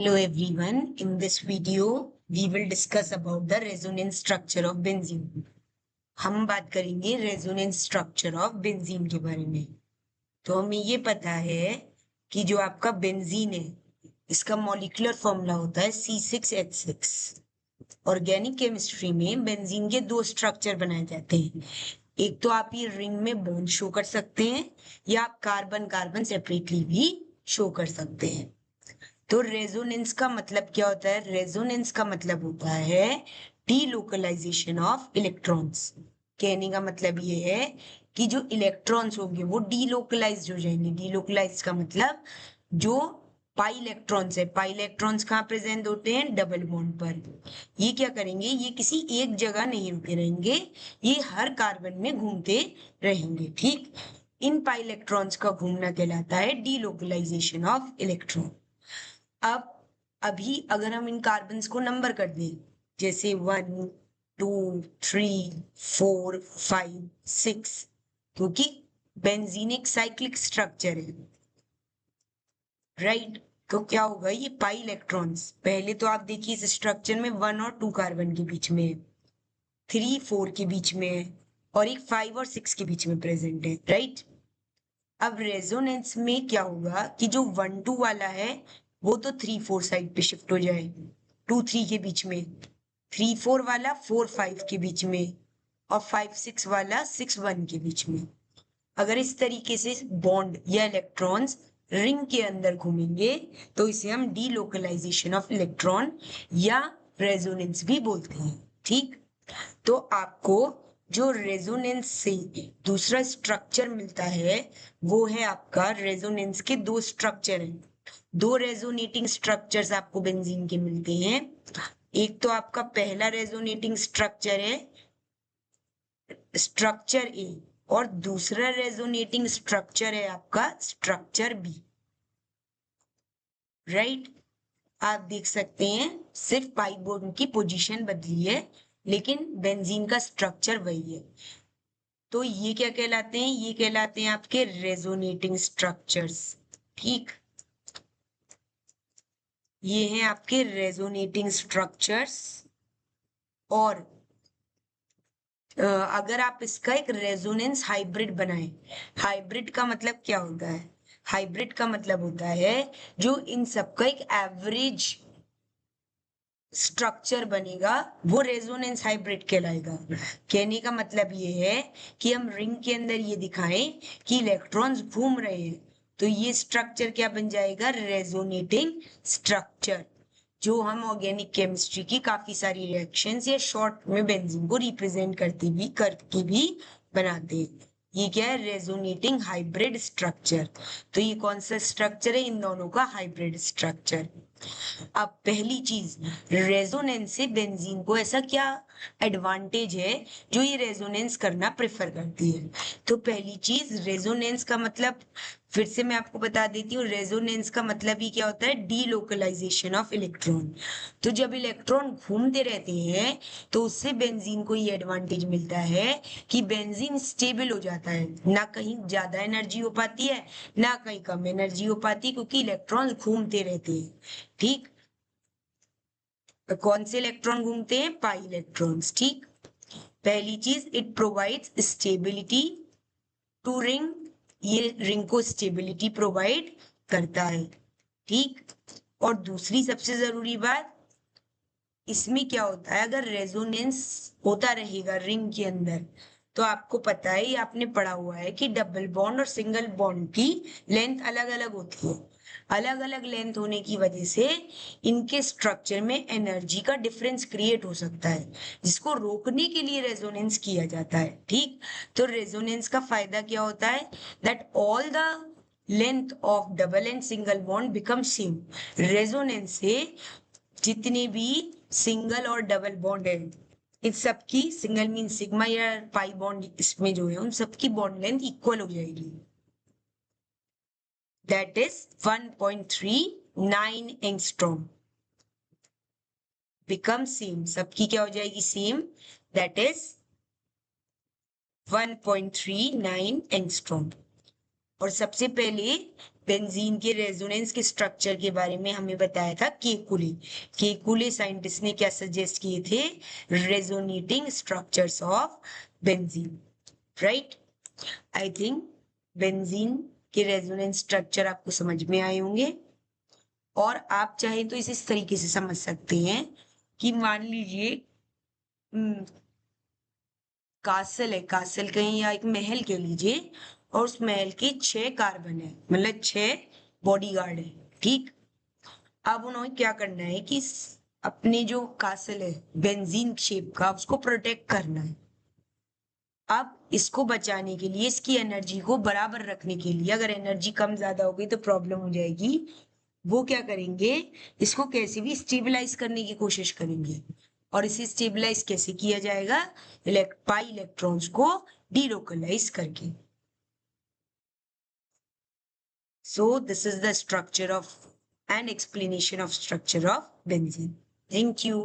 Hello everyone, in this video we will discuss about the resonance structure of benzene. हम बात करेंगे resonance structure of benzene के बारे में। तो हमें ये पता है कि जो आपका बेंजीन है इसका मॉलिक्यूलर फॉर्मूला होता है C6H6। ऑर्गेनिक केमिस्ट्री में बेंजीन के दो स्ट्रक्चर बनाए जाते हैं। एक तो आप ये रिंग में बॉन्ड शो कर सकते हैं या आप कार्बन कार्बन सेपरेटली भी शो कर सकते हैं। तो रेजोनेंस का मतलब क्या होता है? रेजोनेंस का मतलब होता है डीलोकलाइजेशन ऑफ इलेक्ट्रॉन्स। कहने का मतलब ये है कि जो इलेक्ट्रॉन्स होंगे वो डीलोकलाइज हो जाएंगे। डीलोकलाइज का मतलब जो पाई इलेक्ट्रॉन्स है, पाई इलेक्ट्रॉन्स कहाँ प्रेजेंट होते हैं? डबल बॉन्ड पर। ये क्या करेंगे? ये किसी एक जगह नहीं रुके रहेंगे, ये हर कार्बन में घूमते रहेंगे। ठीक, इन पाई इलेक्ट्रॉन्स का घूमना कहलाता है डीलोकलाइजेशन ऑफ इलेक्ट्रॉन। अब अभी अगर हम इन कार्बन्स को नंबर कर दें, जैसे 1 2 3 4 5 6, क्योंकि बेंजीन एक साइक्लिक स्ट्रक्चर है, राइट? तो क्या होगा? ये पाई इलेक्ट्रॉन्स पहले तो आप देखिए इस स्ट्रक्चर में 1 और 2 कार्बन के बीच में, 3 4 के बीच में और एक 5 और 6 के बीच में प्रेजेंट है, राइट? अब रेजोनेंस में क्या होगा कि जो 1 2 वाला है वो तो 3 4 साइड पे शिफ्ट हो जाए, 2 3 के बीच में, 3 4 वाला 4 5 के बीच में और 5 6 वाला 6 1 के बीच में। अगर इस तरीके से बॉन्ड या इलेक्ट्रॉन्स रिंग के अंदर घूमेंगे तो इसे हम डीलोकलाइजेशन ऑफ इलेक्ट्रॉन या रेजोनेंस भी बोलते हैं। ठीक, तो आपको जो रेजोनेंस से दूसरा स्ट्रक्चर मिलता है वो है आपका, रेजोनेंस के दो स्ट्रक्चर हैं, दो रेजोनेटिंग स्ट्रक्चर्स आपको बेंजीन के मिलते हैं। एक तो आपका पहला रेजोनेटिंग स्ट्रक्चर है स्ट्रक्चर ए और दूसरा रेजोनेटिंग स्ट्रक्चर है आपका स्ट्रक्चर बी, राइट? आप देख सकते हैं सिर्फ पाई बॉन्ड की पोजीशन बदली है लेकिन बेंजीन का स्ट्रक्चर वही है। तो ये क्या कहलाते हैं? ये कहलाते हैं आपके रेजोनेटिंग स्ट्रक्चर्स। ठीक, ये हैं आपके रेजोनेटिंग स्ट्रक्चर्स। और अगर आप इसका एक रेजोनेंस हाइब्रिड बनाएं, हाइब्रिड का मतलब क्या होता है? हाइब्रिड का मतलब होता है जो इन सबका एक एवरेज स्ट्रक्चर बनेगा वो रेजोनेंस हाइब्रिड कहलाएगा। कहने का मतलब ये है कि हम रिंग के अंदर ये दिखाएं कि इलेक्ट्रॉन्स घूम रहे हैं तो ये स्ट्रक्चर क्या बन जाएगा? रेजोनेटिंग स्ट्रक्चर, जो हम ऑर्गेनिक केमिस्ट्री की काफी सारी रिएक्शंस या शॉर्ट में बेंजीन को रिप्रेजेंट करके भी बनाते हैं। ये क्या है? Resonating hybrid structure. तो ये कौन सा स्ट्रक्चर है? इन दोनों का हाइब्रिड स्ट्रक्चर। अब पहली चीज, रेजोनेंस से बेंजीन को ऐसा क्या एडवांटेज है जो ये रेजोनेंस करना प्रेफर करती है? तो पहली चीज, रेजोनेंस का मतलब फिर से मैं आपको बता देती हूँ, रेजोनेंस का मतलब ही क्या होता है? Delocalisation of electron. तो जब इलेक्ट्रॉन घूमते रहते हैं तो उससे बेंजीन को ये एडवांटेज मिलता है कि बेंजीन स्टेबल हो जाता है, ना कहीं ज्यादा एनर्जी हो पाती है ना कहीं कम एनर्जी हो पाती है, क्योंकि इलेक्ट्रॉन घूमते रहते हैं। ठीक, तो कौन से इलेक्ट्रॉन घूमते हैं? Pi electrons. ठीक, पहली चीज, it provides stability to ring, ये रिंग को स्टेबिलिटी प्रोवाइड करता है। ठीक, और दूसरी सबसे जरूरी बात, इसमें क्या होता है? अगर रेजोनेंस होता रहेगा रिंग के अंदर तो आपको पता है, आपने पढ़ा हुआ है कि डबल बॉन्ड और सिंगल बॉन्ड की लेंथ अलग अलग होती है। अलग अलग लेंथ होने की वजह से इनके स्ट्रक्चर में एनर्जी का डिफरेंस क्रिएट हो सकता है, जिसको रोकने के लिए रेजोनेंस किया जाता है। ठीक, तो रेजोनेंस का फायदा क्या होता है? That all the length of double and single bond become same. Resonance से जितने भी सिंगल और डबल बॉन्ड है, इन सबकी, सिंगल मीन सिग्मा या पाई बॉन्ड इसमें जो है, उन सबकी बॉन्ड लेंथ इक्वल हो जाएगी। That is 1.39 angstrom become same, सबकी क्या हो जाएगी? सेम। That is 1.39 angstrom. और सबसे पहले बेंजीन के रेजोनेंस के स्ट्रक्चर के बारे में हमें बताया था केकुले। केकुले साइंटिस्ट ने क्या सजेस्ट किए थे? Resonating structures of benzene, right. I think benzene के रेजोनेंस स्ट्रक्चर आपको समझ में आए होंगे। और आप चाहे तो इसे इस तरीके से समझ सकते हैं कि मान लीजिए कासल है, कासल कहीं या एक महल कह लीजिए, और उस महल के 6 कार्बन है, मतलब 6 बॉडीगार्ड है, ठीक। अब उन्होंने क्या करना है कि अपने जो कासल है बेंजीन शेप का, उसको प्रोटेक्ट करना है। अब इसको बचाने के लिए, इसकी एनर्जी को बराबर रखने के लिए, अगर एनर्जी कम ज्यादा हो गई तो प्रॉब्लम हो जाएगी, वो क्या करेंगे, इसको कैसे भी स्टेबलाइज करने की कोशिश करेंगे। और इसे स्टेबलाइज कैसे किया जाएगा? पाई इलेक्ट्रॉन्स को डीलोकलाइज करके। So this is the structure of an explanation of structure of benzene. Thank you.